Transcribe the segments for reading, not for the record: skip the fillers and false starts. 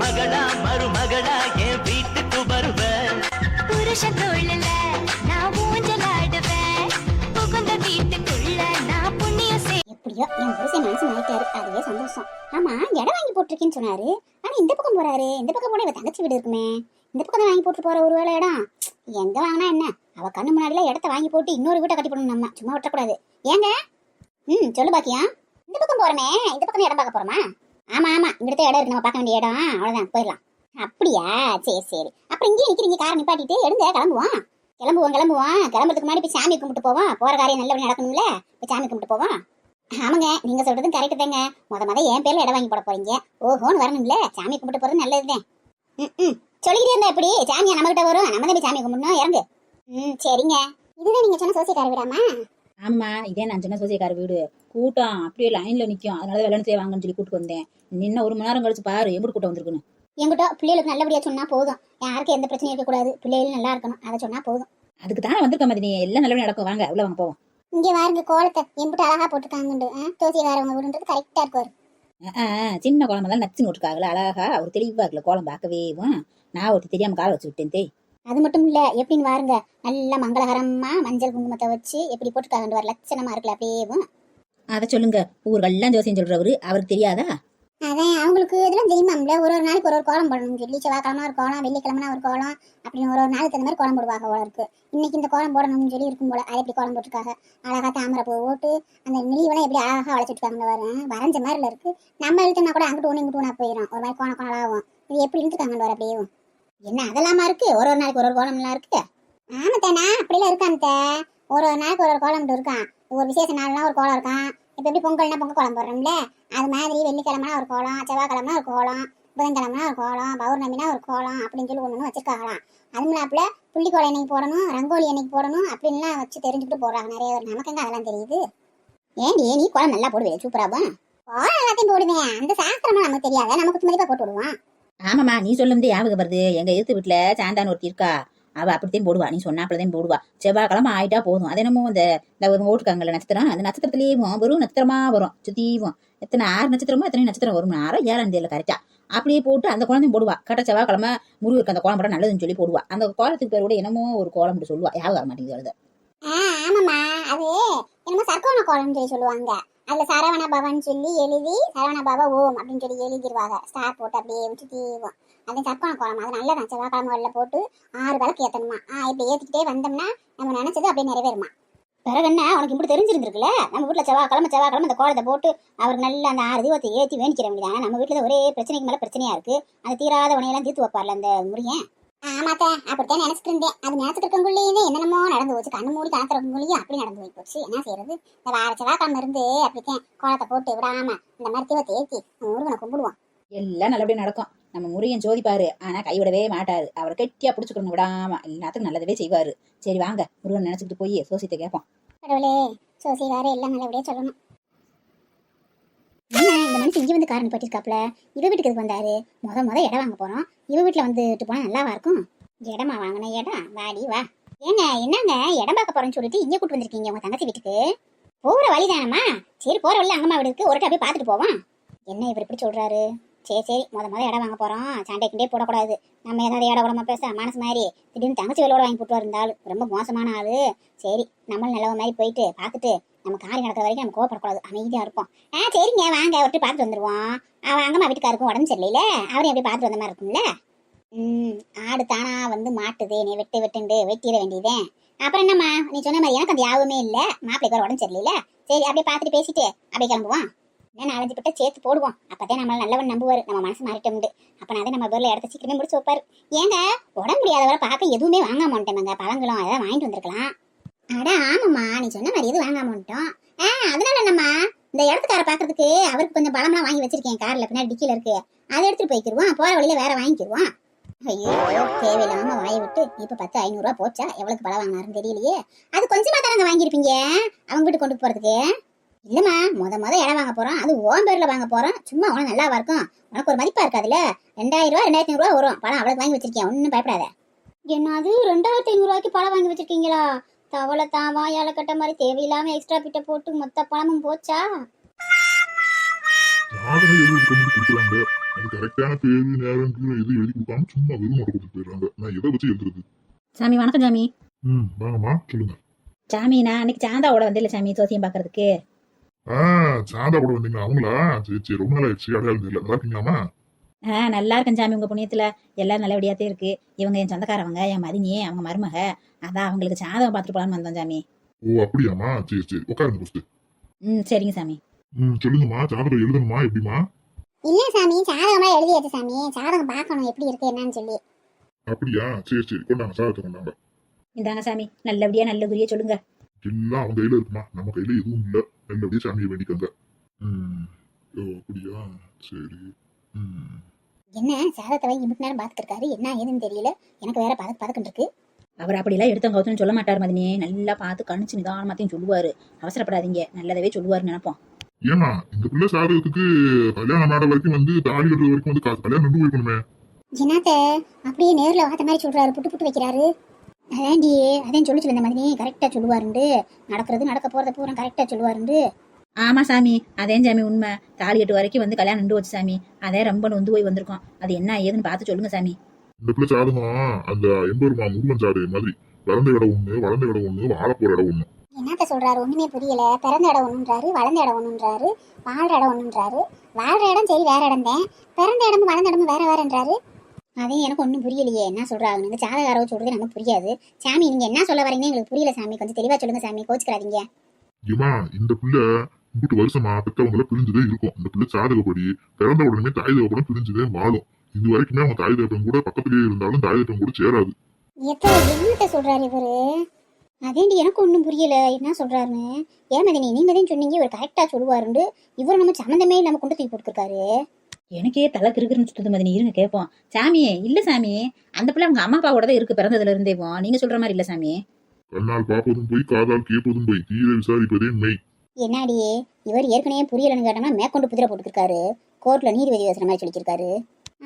மகளா மருமகளா என் வீட்டுக்கு வருவ புருஷ தோழல நான் ஊஞ்சலாடுவேன் புகுந்த வீட்டுக்குள்ள நான் புண்ணியம் எப்படியோ என் புருஷன் மனசு மாறிட்டாரு, அதுவே சந்தோஷம். ஆமா, இடம் வாங்கி போட்டிருக்கேன்னு சொன்னாரு. ஆனா இந்த பக்கம் போறாரு, இந்த பக்கம் போனா இவ தங்கச்சி வீடு இருக்குமே, இந்த பக்கம் தான் வாங்கி போட்டு போற ஒருவேளை இடம். எங்க வாங்கினா என்ன, அவ கண்ணு முன்னாடில இடத்த வாங்கி போட்டு இன்னொரு வீட்டை கட்டி போடணும், நம்ம சும்மா விட்டக்கூடாது. ஏங்க சொல்லு பாக்கியா, இந்த பக்கம் போறமே, இந்த பக்கம் இடம் பார்க்க போறோமா? ஆமா ஆமா, இங்கிட்ட இடம் இருக்கு, நம்ம பார்க்க வேண்டிய இடம், அவ்வளவுதான், போயிடலாம். அப்படியா, சரி சரி. அப்புறம் இங்கே நிக்கிறீங்க, காரை நிப்பாட்டிட்டு எடுங்க, கிளம்புவோம். கிளம்புறதுக்கு முன்னாடி போய் சாமி கும்பிட்டு போவோம். போற காரியம் நல்லபடி நடக்கணும்ல, போய் சாமி கும்பிட்டு போவோம். ஆமாங்க, நீங்க சொல்றதும் கரெக்ட் தாங்க. முத என் பேர்ல இடம் வாங்கி போட போறீங்க, ஓஹோன்னு வரணும்ல, சாமி கும்பிட்டு போறது நல்லதுதான். சொல்லிக்கிட்டே இருந்தா எப்படி சாமியா நம்ம கிட்ட வரும், நம்ம தான் சாமி கும்பிடணும், இறங்கு. சரிங்க. இதுதான் நீங்க சொன்ன சோசியக்கார வீடாமா? ஆமா, இதே நான் சொன்ன சோசியக்கார வீடு. கூட்டம் அப்படியே லைன்ல நிக்கும், அதனால வெள்ளம் செய்ய வாங்கன்னு சொல்லி கூட்டு வந்தேன். நின்ன ஒரு மணி நேரம் கழிச்சு பாரு எப்படி கூட்டம் வந்திருக்குன்னு. என்கிட்ட பிள்ளைகளுக்கு நல்லபடியா சொன்னா போதும், யாருக்கும் எந்த பிரச்சனையும் இருக்க கூடாது, பிள்ளைகளும் நல்லா இருக்கணும், அதை சொன்னா போதும். அதுக்கு தானே வந்திருக்க மாதிரி, எல்லாம் நல்லபடியா நடக்கும். வாங்க உள்ள வாங்க போவோம். இங்க வாருங்க, கோலத்தை எம்பிட்டு அழகா போட்டுருக்காங்க. தோசியக்காரவங்க வீடுன்றது கரெக்டா இருக்கும். சின்ன குழம்பு தான் நச்சு நோட்டுக்காகல, அழகா ஒரு தெளிவா இருக்குல்ல கோலம் பார்க்கவே. நான் ஒருத்தி தெரியாம கால வச்சு விட்டேன் தே. அது மட்டும் இல்ல, எப்படின்னு வாருங்க, நல்லா மங்களகரமா மஞ்சள் குங்குமத்தை வச்சு எப்படி போட்டுருக்காங்க, வர லட்சணமா இருக்குல்ல அப்படியே. அதை சொல்லுங்க, ஊர்கள்லாம் ஜோசியம் சொல்றவரு அவருக்கு தெரியாதா? அதான் அவங்களுக்கு இதெல்லாம் தெரியுமாம்ல, ஒரு நாளைக்கு ஒரு கோலம் போடணும் சொல்லி, செவ்வாய்க்கிழமை ஒரு கோலம், வெள்ளிக்கிழமை ஒரு கோலம், அப்படின்னு ஒரு நாளுக்கு தகுந்த மாதிரி கோலம் போடுவாங்க போல இருக்கு. இன்னைக்கு இந்த கோலம் போடணும்னு சொல்லி இருக்கும் போல, அதை எப்படி கோலம் போட்டுருக்காங்க, அழகா தாமரை பூ போட்டு அந்த மிளிவெல்லாம் எப்படி அழகா வளைச்சிட்டுருக்காங்க, வரைஞ்ச மாதிரில இருக்கு. நம்ம இழுத்தோம்னா கூட அங்கிட்டு ஒன்று இங்கிட்டு ஒன்றா போயிடும், ஒரு மாதிரி கோணம். இது எப்படி இழுத்துருக்காங்க வர அப்படியே. என்ன அதெல்லாமா இருக்கு, ஒரு நாளைக்கு ஒரு கோலம்லாம் இருக்கு. ஆமாத்தானா, அப்படிலாம் இருக்கான்ட்ட, ஒரு நாளைக்கு ஒரு கோலம் இருக்கான். ஒரு விசேஷ நாள்னா ஒரு கோலம் இருக்கான். இப்போ எப்படி பொங்கல்னா பொங்கல் கோலம் போடுறோம்ல, அது மாதிரி வெள்ளிக்கிழமைனா ஒரு கோலம், செவ்வாய்க்கிழமைனா ஒரு கோலம், புதன்கிழமைனா ஒரு கோலம், பௌர்ணமினா ஒரு கோலம் அப்படின்னு சொல்லி ஒன்று வச்சிருக்காங்களாம். அதுமில்லாப்புல புள்ளி கோலம் என்னைக்கு போடணும், ரங்கோலி என்னைக்கு போடணும் அப்படின்லாம் வச்சு தெரிஞ்சுக்கிட்டு போடுறாங்க நிறைய பேர். நமக்கு எங்க அதெல்லாம் தெரியுது. ஏன்டி நீ கோலம் நல்லா போடுவேன், சூப்பராகும். கோலம் எல்லாத்தையும் போடுவேன், அந்த சாஸ்திரமா நமக்கு தெரியாத, நமக்கு மதிப்பா போட்டு விடுவான். ஆமாம்மா, நீ சொல்லும்போது ஞாபகம் வருது. எங்க எதிர்த்து வீட்டுல சாண்டான்னு ஒருத்தி இருக்கா, அவ அப்படித்தான் போடுவா, நீ சொன்னாப்பதான் போடுவா. செவ்வாய்க்கிழமை ஆயிட்டா போதும், அது என்னமோ இந்த ஓட்டுக்காங்கல்ல நட்சத்திரம், அந்த நட்சத்திரத்திலேயும் வெறும் நட்சத்திரமா வரும், சுத்தீவும் எத்தனை 6 நட்சத்திரமோ எத்தனை நட்சத்திரம் வரும், 6 7 தேதியில கரெக்டா அப்படியே போட்டு அந்த குழந்தையும் போடுவா. கரெக்டா செவ்வாய்க்கிழமை முருகருக்கு அந்த கோலம் போட நல்லதுன்னு சொல்லி போடுவா. அந்த கோலத்துக்கு பேர் கூட என்னமோ ஒரு கோலம் மட்டும் சொல்லுவா, ஞாபகம் வர மாட்டேங்குது. ஆமாம்மா, அது என்னமோ சர்க்கோண கோலம்னு சொல்லி சொல்லுவாங்க. அதுல சரவண பவன் சொல்லி எழுதி, சரவண பவ ஓம் அப்படின்னு சொல்லி எழுதிடுவாங்க, ஸ்டார் போட்டு அப்படியே சுத்தீவும். அது சர்க்கோண கோலம், அது நல்லதான். செவ்வாய்க்கிழமை உள்ள போட்டு 6 விளக்கு ஏற்றணுமா. இப்படி ஏற்றிக்கிட்டே வந்தோம்னா நம்ம நினைச்சது அப்படியே நிறைவேறுமா. பிறகு என்ன, உனக்கு இப்படி தெரிஞ்சிருந்துருக்குல்ல, நம்ம வீட்டில் செவ்வாய்க்கிழமை அந்த கோலத்தை போட்டு அவருக்கு நல்ல அந்த 6 தீபத்தை ஏற்றி வேணிக்கிற முடியாது. நம்ம வீட்டில் ஒரே பிரச்சனைக்கு மேலே பிரச்சனையா இருக்கு, அந்த தீராத உனையெல்லாம் தீர்த்து வைப்பார்ல அந்த முருகன். ஆமாத்த, அப்படித்தான் நினைச்சிட்டு இருந்தேன். அது நினைச்சிட்டு இருக்கக்குள்ளேயே என்னென்னமோ நடந்து போச்சு, கண்ணு மூடி கணத்துறக்குள்ளேயும் அப்படி நடந்து போய் போச்சு. என்ன செய்யறது, இந்த வார செவ்வாய்க்கிழமை இருந்து அப்படித்தான் கோலத்தை போட்டு விடாம இந்த மாதிரி தீபத்தை ஏற்றி முருகனை கும்பிடுவோம். எல்லாம் நல்லபடியா நடக்கும். நம்ம முருகன் ஜோதிப்பாரு, ஆனா கைவிடவே மாட்டாரு. அவரை கெட்டியா பிடிச்சுக்கணும், விடாம எல்லாத்துக்கும் நல்லதவே செய்வாரு. சரி வாங்க, முருகன் நினைச்சுக்கிட்டு போய் சோசியத்தை கேட்போம். கடவுளே, சோசியக்கார எல்லாம் நல்லபடியா சொல்லணும். என்ன இந்த மனுஷன் இங்கே வந்து காரணம் நிப்பாட்டிருக்காப்ல, இவ வீட்டுக்கு வந்தாரு. முத இடம் வாங்க போறோம், இவ வீட்டுல வந்துட்டு போனா நல்லாவா இருக்கும். இடமா வாங்கின இடம், வாடி வா. ஏங்க என்னங்க இடம் பார்க்க போறேன்னு சொல்லிட்டு இங்கே கூட்டு வந்திருக்கீங்க உங்க தங்கச்சி வீட்டுக்கு? போற வழிதானம்மா, சரி போற வழியில அங்கம்மா வீடு இருக்கு, ஒரு அப்படியே பாத்துட்டு போவான். என்ன இவர் இப்படி சொல்றாரு? சரி முத இடம் வாங்க போறோம், சண்டைக்கிட்டே போடக்கூடாது. நம்ம ஏதாவது இடம் கூடமா பேச மனசு மாதிரி திடீர்னு தங்கச்சி வேலோட வாங்கி போட்டு இருந்தாலும் ரொம்ப மோசமான ஆளு. சரி நம்மளும் நல்லவ மாதிரி போயிட்டு பார்த்துட்டு நம்ம காரியம் நடக்கிற வரைக்கும் நம்ம கோவப்படக்கூடாது, அமைதியா இருப்போம். சரிங்க வாங்க, ஒருத்தர் பார்த்துட்டு வந்துருவோம். அவன் அங்கம்மா வீட்டுக்காருக்கும் உடம்பு சரியில்லையில, அவரையும் எப்படி பார்த்துட்டு வந்த மாதிரி இருக்கும்ல. ஆடு தானா வந்து மாட்டுது, நீ வெட்டுண்டு வெட்டிட வேண்டியதே. அப்புறம் என்னம்மா நீ சொன்ன மாதிரி எனக்கு அந்த யாவுமே இல்லை, மாப்பிள்ளைக்கு வர உடம்பு சரியில்லையில. சரி அப்படியே பார்த்துட்டு பேசிட்டு அப்படியே கிளம்புவான். என்ன 4-5 பட்ட சேர்த்து போடுவோம், அப்பதான் நம்மள நல்லவன் நம்புவாரு, நம்ம மனசு மாறிட்டோம்ண்டு. அப்ப நான் நம்ம பேர்ல இடத்த சீக்கிரமே முடிச்சு வைப்பாரு. ஏங்க உடம்பு முடியாதவரை பார்க்க எதுவுமே வாங்காம வந்துட்டேங்க, பழங்களும் அதான் வாங்கிட்டு வந்திருக்கலாம். அட ஆமாம்மா, நீ சொன்ன மாதிரி எதுவும் வாங்காம வந்துட்டோம். அதனால என்னம்மா, இந்த இடத்துக்கார பாக்குறதுக்கு அவருக்கு கொஞ்சம் பழம்லாம் வாங்கி வச்சிருக்கேன், கார்ல பின்னாடி டிக்கில இருக்கு, அதை எடுத்துட்டு போய்க்கிருவோம், போற வழியில வேற வாங்கிக்கிருவோம். ஐயோ தேவையில்லாம வாயை விட்டு இப்ப 10-500 ரூபா போச்சா, எவ்வளவுக்கு பழம் வாங்கினாருன்னு தெரியலையே. அது கொஞ்சமா தானங்க வாங்கியிருப்பீங்க அவங்க வீட்டு கொண்டு போறதுக்கு. இல்லம்மா முத இடம் வாங்க போறோம், அது ஓன் பேர்ல வாங்க போறோம், சும்மா உனக்கு நல்லாவா இருக்கும், உனக்கு ஒரு மதிப்பா இருக்காதுல்ல. 2000 ரூபா 2500 ரூபா வரும் பழம், அவ்வளவு வாங்கி வச்சிருக்கேன், ஒன்னும் பயப்படாத. என்னது 2500 ரூபாய்க்கு பழம் வாங்கி வச்சிருக்கீங்களா? தவளை தாவா ஏலக்கட்ட மாதிரி தேவையில்லாம எக்ஸ்ட்ரா பிட்ட போட்டு மொத்த பழமும் போச்சா? அது கரெக்டான பேரு நேரம் எதுவும் எழுதி கொடுக்காம சும்மா வெறும் நோட்டை கொடுத்துட்டு போயிடுறாங்க. நான் எதை வச்சு எழுதுறது? சாமி வணக்கம் சாமி. வாங்கம்மா சொல்லுங்க. சாமி நான் அன்னைக்கு சாந்தாவோட வந்தில்ல சாமி சோசியம் பாக்குறதுக்கு. சாந்தா கூட வந்தீங்களா? அவங்களா? சரி சரி, ரொம்ப நாள் ஆயிடுச்சு, அடையாளம் தெரியல. நல்லா இருக்கீங்களாமா? நல்லா இருக்கேன் சாமி, உங்க புண்ணியத்துல எல்லாம் நல்லபடியாத்தே இருக்கு. இவங்க என் சொந்தக்காரவங்க, என் மதினி அவங்க மருமக. அதான் அவங்களுக்கு சாதகம் பார்த்துட்டு போலான்னு வந்தோம் சாமி. ஓ அப்படியாமா? சரி சரி, உட்காருங்க ஃபர்ஸ்ட். சரிங்க சாமி. சொல்லுங்கம்மா, ஜாதகம் எழுதணுமா எப்படிமா? இல்ல சாமி, சாதகமா எழுதியாச்சு சாமி. சாதகம் பார்க்கணும் எப்படி இருக்கு என்னன்னு சொல்லி. அப்படியா? சரி சரி, கொண்டாங்க சாதத்தை கொண்டாங்க. இந்தாங்க சாமி, நல்லபடியா நல்ல குறிய சொல்லுங்க. எல்லாம் அவங்க கையில இருக்குமா, நம்ம கையில எதுவும் இல்ல. நல்லபடியா சாமியை வேண்டிக்கங்க. ஓ அப்படியா? சரி. என்ன சாதத்தை வாங்கி இம்பிட்டு நேரம் பார்த்துட்டு இருக்காரு, என்ன ஏதுன்னு தெரியல. எனக்கு வேற பதக்கன் இருக்கு. அவர் அப்படிலாம் எடுத்தவங்க கவுத்துன்னு சொல்ல மாட்டார் மதினி. நல்லா பார்த்து கணிச்சு நிதானமாத்தையும் சொல்லுவாரு. அவசரப்படாதீங்க, நல்லதவே சொல்லுவாருன்னு நினைப்போம். ஏமா இந்த பிள்ளை சாதகத்துக்கு கல்யாணம் நாட வரைக்கும் வந்து தாலி கட்டுறது வரைக்கும் வந்து கல்யாணம் நின்று போயிருக்கணுமே. என்னத்த அப்படியே நேர்ல வாத்த மாதிரி சொல்றாரு, புட்டு புட்டு வைக்கிறாரு. அதாண்டி அதையும் சொல்லி இந்த மாதிரி கரெக்டா சொல்லுவாருண்டு. நடக்கிறது நடக்க போறத பூரா கரெக்டா சொல்லுவாருண்டு. ஆமா சாமி, அதே சாமி உண்மை. தாலி கட்டு வரைக்கும் வந்து கல்யாணம் நின்று வச்சு சாமி. அதே ரொம்ப நொந்து போய் வந்திருக்கோம். அது என்ன ஏதுன்னு பார்த்து சொல்லுங்க சாமி. இந்த பிள்ளை சாதகம் அந்த எம்பெருமா முருகன் சாடு மாதிரி பிறந்த இடம் ஒண்ணு, வளர்ந்த இடம் ஒண்ணு, வாழப்போற இடம் ஒண்ணு. என்னத்த சொல்றாரு ஒண்ணுமே புரியல. பிறந்த இடம் ஒண்ணுன்றாரு, வளர்ந்த இடம் ஒண்ணுன்றாரு, வாழ்ற இடம் ஒண்ணுன்றாரு. வாழ்ற இடம் சரி வேற இடம் தான், பிறந்த இடமும் வளர்ந்த இடமும் வேற வேறன்றாரு. அதையும் எனக்கு ஒன்றும் புரியலையே, என்ன சொல்றாங்க. இந்த ஜாதகாரோ சொல்றது நமக்கு புரியாது. சாமி நீங்க என்ன சொல்ல வரீங்கன்னு எங்களுக்கு புரியல சாமி, கொஞ்சம் தெளிவா சொல்லுங்க சாமி, கோச்சுக்கிறாதீங்க. ஏமா இந்த பிள்ளை இங்கிட்டு வருஷமா பெற்றவங்கள பிரிஞ்சுதே இருக்கும். இந்த பிள்ளை ஜாதகப்படி பிறந்த உடனே தாய் தகப்பனும் பிரிஞ்சுதே வாழும். இது வரைக்குமே அவங்க தாய் தகப்பன் கூட பக்கத்திலேயே இருந்தாலும் தாய் தகப்பன் கூட சேராது. என்னத்த சொல்றாரு இவரு? அதேண்டி எனக்கு ஒன்றும் புரியல என்ன சொல்றாருன்னு. ஏமதினி நீங்க தான் சொன்னீங்க இவர் கரெக்டா சொல்லுவாருண்டு. இவர் நம்ம சம்மந்தமே இல்லாம கொண்டு தூக்கி போட்டுருக்காரு. எனக்கே தலை கிருக்குன்னு சுத்தது மதினி. இருங்க கேட்போம். சாமி இல்ல சாமி, அந்த பிள்ளை அவங்க அம்மா அப்பா கூட தான் இருக்கு பிறந்ததுல இருந்தேவும். நீங்க சொல்ற மாதிரி இல்ல சாமி. கண்ணால் பார்ப்பதும் போய், காதால் கேட்பதும் போய், தீர விசாரிப்பதே மெய். என்னாடியே இவர் ஏற்கனவே புரியலன்னு கேட்டோம்னா மேற்கொண்டு புதிரை போட்டுருக்காரு. கோர்ட்ல நீதிபதி யோசனை மாதிரி சொல்லியிருக்காரு.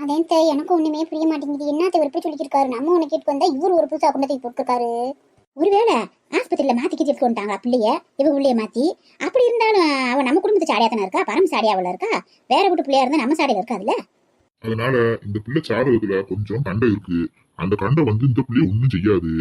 அதே எனக்கு ஒண்ணுமே புரிய மாட்டேங்குது. என்னத்த இவர் இப்படி சொல்லியிருக்காரு? நம்ம ஒண்ணு கேட்டு வந்தா இவர் ஒரு புதுசா கொண்டு தூக்கி போட்டுருக்காரு. ஒருவேளை ஆஸ்பத்திரியில மாத்திக்கிட்டு கொண்டுட்டாங்க பிள்ளைய, இவ உள்ளே மாத்தி. அப்படி இருந்தாலும் அவன் நம்ம குடும்பத்து சாடியாத்தானே இருக்கா, பரம் சாடியாவில் இருக்கா. வேற வீட்டு பிள்ளையா இருந்தா நம்ம சாடியில இருக்காதுல்ல. அதனால இந்த பிள்ளை சாதகத்துல கொஞ்சம் கண்டை இருக்கு. அந்த கண்டை வந்து இந்த பிள்ளைய ஒண்ணும் செய்யாது.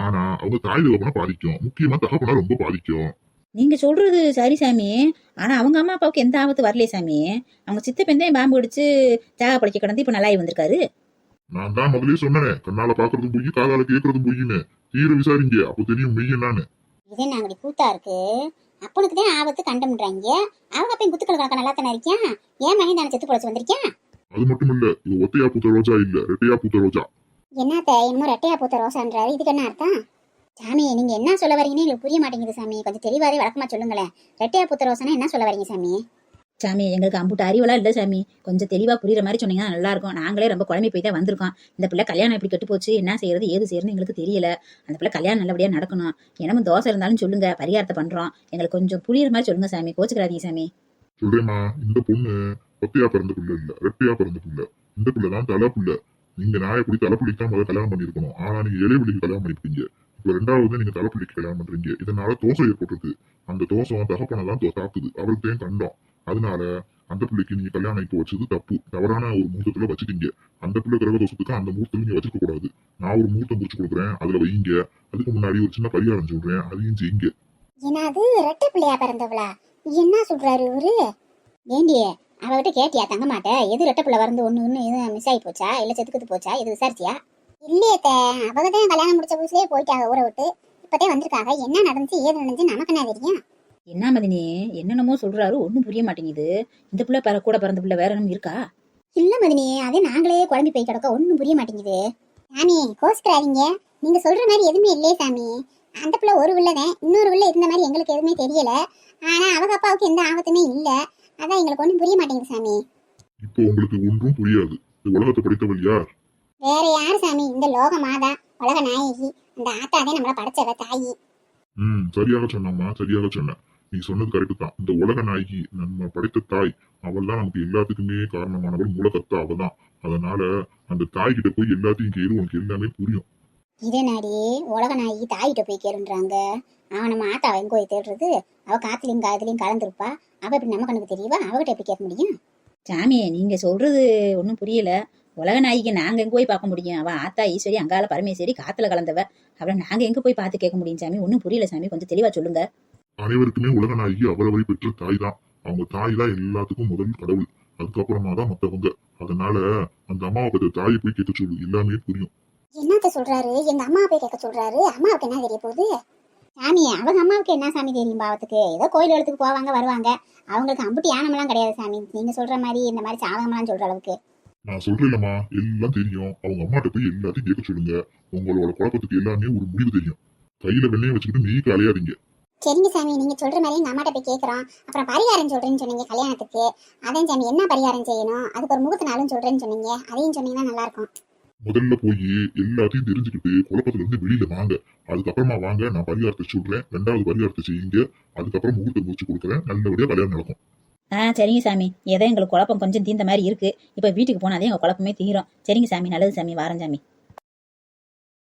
ஆனா அவங்க தாய் தகப்பனை பாதிக்கும், முக்கியமா தகப்பனா ரொம்ப பாதிக்கும். நீங்க சொல்றது சரி சாமி. ஆனா அவங்க அம்மா அப்பாவுக்கு எந்த ஆபத்து வரலையே சாமி. அவங்க சித்தப்பெண்தான் பாம்பு அடிச்சு ஜாக படிக்க கிடந்து இப்ப நல்லாயி வந்திருக்காரு. நான் தான் முதலே சொன்னேன், கண்ணால பாக்குறதும் போய் காதால கேட்கறதும் போயின்னு. தீர விசாரிங்க, அப்போ தெரியும் மெய் என்னன்னு. இதே நாங்க கூத்தா இருக்கு. அப்பனுக்கு தான் ஆபத்து கண்டம்ன்றாங்க. அவங்க அப்பயும் குத்துக்கள் கணக்கா நல்லா தானே இருக்கேன். ஏன் மகன் தானே செத்து பொழைச்சு வந்திருக்கேன். அது மட்டும் இல்ல, இது ஒத்தையா பூத்த ரோஜா இல்ல, ரெட்டையா பூத்த ரோஜா. என்னத்த இன்னும் ரெட்டையா பூத்த ரோசான்றாரு, இதுக்கு என்ன அர்த்தம்? சாமி நீங்க என்ன சொல்ல வரீங்கன்னு எங்களுக்கு புரிய மாட்டேங்குது சாமி. கொஞ்சம் தெளிவாவே வழக்கமா சொல்லுங்களேன். ரெட்டையா பூத்த ரோசானா என்ன சொல்ல வரீங்க சாமி? சாமி எங்களுக்கு அம்புட்டு அறிவெல்லாம் இல்லை சாமி. கொஞ்சம் தெளிவா புரியுற மாதிரி சொன்னீங்கன்னா நல்லா இருக்கும். நாங்களே ரொம்ப குழம்பி போய் தான் வந்திருக்கோம். இந்த பிள்ளை கல்யாணம் எப்படி கெட்டு போச்சு, என்ன செய்யறது ஏது செய்யறது எங்களுக்கு தெரியல. அந்த பிள்ளை கல்யாணம் நல்லபடியா நடக்கணும். எனமும் தோசை இருந்தாலும் சொல்லுங்க, பரிகாரத்தை பண்றோம். எங்களுக்கு கொஞ்சம் புரியுற மாதிரி சொல்லுங்க சாமி, கோச்சுக்கிறாதீங்க சாமி. சொல்றேம்மா, இந்த பொண்ணு ஒத்தையா பிறந்த பிள்ளை இல்ல, ரெட்டையா பிறந்த பிள்ளை. இந்த பிள்ளை தான் தலை பிள்ளை. நீங்க நான் எப்படி தலைப்பிள்ளைக்கு தான் முதல்ல கல்யாணம் பண்ணிருக்கணும். ஆனா நீங்க இளையபிள்ளைக்கு கல்யாணம் பண்ணிருக்கீங்க. இப்ப ரெண்டாவது நீங்க தலைப்பிள்ளைக்கு கல்யாணம் பண்றீங்க. இதனால தோசை ஏற்பட்டிருக்கு. அந்த தோசம் தகப்பனை தான் தாக்குது, அவருக்கு தான் கண்டம். அதனால அந்த பிள்ளைக்கு நீங்க கல்யாணம் இப்போ வச்சது தப்பு, தவறான ஒரு முகூர்த்தத்துல வச்சுட்டீங்க. அந்த பிள்ளை கிரக தோஷத்துக்கு அந்த முகூர்த்தம் நீங்க வச்சிருக்க கூடாது. நான் ஒரு முகூர்த்தம் குறிச்சு கொடுக்குறேன், அதுல வைங்க. அதுக்கு முன்னாடி ஒரு சின்ன பரிகாரம் சொல்றேன், அதையும் செய்யுங்க. என்னது ரெட்டை பிள்ளையா பிறந்தவளா? என்ன சொல்றாரு இவரு? ஏண்டியே அவகிட்ட கேட்டியா தங்க மாட்டேன்? எது ரெட்டை பிள்ளை வந்து ஒண்ணு எதுவும் மிஸ் ஆகி போச்சா, இல்ல செத்துக்கிட்டு போச்சா, எது விசாரிச்சியா? இல்லையத்த, அவகதான் கல்யாணம் முடிச்ச புதுசுலயே போயிட்டாங்க ஊரை விட்டு. இப்பதான் வந்திருக்காங்க. என்ன நடந்துச்சு ஏது நடந்துச்சு நமக்கு என்ன தெரியும்? என்ன மதினி என்னென்னமோ சொல்றாரு, ஒன்னும் புரிய மாட்டேங்குது. இந்த பிள்ளை கூட பிறந்த பிள்ளை வேற என்ன இருக்கா? இல்ல மதினி, அதே நாங்களே குழம்பி போய் கிடக்க, ஒன்னும் புரிய மாட்டேங்குது. சாமி கோச்சுக்கிறாதீங்க, நீங்க சொல்ற மாதிரி எதுவுமே இல்லையே சாமி. அந்த பிள்ளை ஒரு பிள்ளைதான், இன்னொரு பிள்ளை இருந்த மாதிரி எங்களுக்கு எதுவுமே தெரியல. ஆனா அவங்க அப்பாவுக்கு எந்த ஆபத்துமே இல்ல. அதான் எங்களுக்கு ஒன்றும் புரிய மாட்டேங்குது சாமி. இப்போ உங்களுக்கு ஒன்றும் புரியாது. இந்த உலகத்தை படித்தவள் யார்? வேற யார் சாமி? இந்த லோக மாதா, உலக நாயகி, அந்த ஆத்தாதே நம்மள படைச்சவ தாயி. சரியாக சொன்னம்மா, சரியாக சொன்ன. நீ சொன்னது கரெக்டு தான். இந்த உலக நாயகி நம்ம படைத்த தாய், அவள் தான் நமக்கு எல்லாத்துக்குமே காரணமானவள், மூலக்கர்த்தா அவள் தான். அதனால அந்த தாய் கிட்ட போய் எல்லாத்தையும் கேளு, உனக்கு எல்லாமே புரியும். இதே நாடி உலக நாயகி தாயிட்ட போய் கேளுன்றாங்க. அவன் நம்ம ஆத்தாவை எங்க போய் தேடுறது? அவ காத்துலயும் காதுலயும் கலந்துருப்பா. அவ இப்படி நம்ம கண்ணுக்கு தெரியவா? அவகிட்ட எப்படி கேட்க முடியும்? சாமி நீங்க சொல்றது ஒன்றும் புரியல. உலக நாய்க்கு நாங்க எங்க போய் பார்க்க முடியும்? அவ ஆத்தா ஈஸ்வரி அங்கால பரமேஸ்வரி காத்துல கலந்தவ. அவளை நாங்க எங்க போய் பார்த்து கேட்க முடியும் சாமி? ஒன்றும் புரியல சாமி, கொஞ்சம் தெளிவா சொல்லுங்க. அனைவருக்குமே உலக நாயகி அவரவரை பெற்ற தாய் தான். அவங்க தாய் தான் எல்லாத்துக்கும் முதல் கடவுள். அதுக்கப்புறமா தான் மத்தவங்க. அதனால அந்த அம்மாவை பத்தி தாயை போய் கேட்க சொல்லு, எல்லாமே புரியும். என்னத்த சொல்றாரு? எங்க அம்மாவை போய் கேட்க சொல்றாரு. அம்மாவுக்கு என்ன தெரிய போகுது? சாமி அவங்க அம்மாவுக்கு என்ன சாமி தெரியும் பாவத்துக்கு? ஏதோ கோயில் இடத்துக்கு போவாங்க வருவாங்க. அவங்களுக்கு அம்புட்டி யானமெல்லாம் கிடையாது சாமி. நீங்க சொல்ற மாதிரி இந்த மாதிரி சாதகமெல்லாம் சொல்ற அளவுக்கு. நான் சொல்றேன்லம்மா, எல்லாம் தெரியும். அவங்க அம்மாட்ட போய் எல்லாத்தையும் கேட்க சொல்லுங்க. உங்களோட குழப்பத்துக்கு எல்லாமே ஒரு முடிவு தெரியும். கையில வெண்ணையை வச்சுக்கிட்டு நீக்கு அலையாதீங்க. சரிங்க சாமி, நீங்க சொல்ற மாதிரி எங்க அம்மாட்ட போய் கேட்கறோம். அப்புறம் பரிகாரம் சொல்றேன்னு சொன்னீங்க கல்யாணத்துக்கு. அதான் சாமி என்ன பரிகாரம் செய்யணும், அதுக்கு ஒரு முகூர்த்த நாளும் சொல்றேன்னு சொன்னீங்க. அதையும் சொன்னீங்கன்னா நல்லா இருக்கும். முதல்ல போய் எல்லாத்தையும் தெரிஞ்சுக்கிட்டு குழப்பத்துல இருந்து வெளியில வாங்க. அதுக்கப்புறமா வாங்க, நான் பரிகாரத்தை சொல்றேன். 2வது பரிகாரத்தை செய்யுங்க. அதுக்கப்புறம் முகூர்த்தம் முடிச்சு கொடுக்குறேன். நல்லபடியா கல்யாணம் நடக்கும். சரிங்க சாமி, ஏதோ எங்களுக்கு குழப்பம் கொஞ்சம் தீர்ந்த மாதிரி இருக்கு. இப்ப வீட்டுக்கு போனாதே எங்க குழப்பமே தீரும். சரிங்க சாமி, நல்லது சாமி, வாரம் சாமி.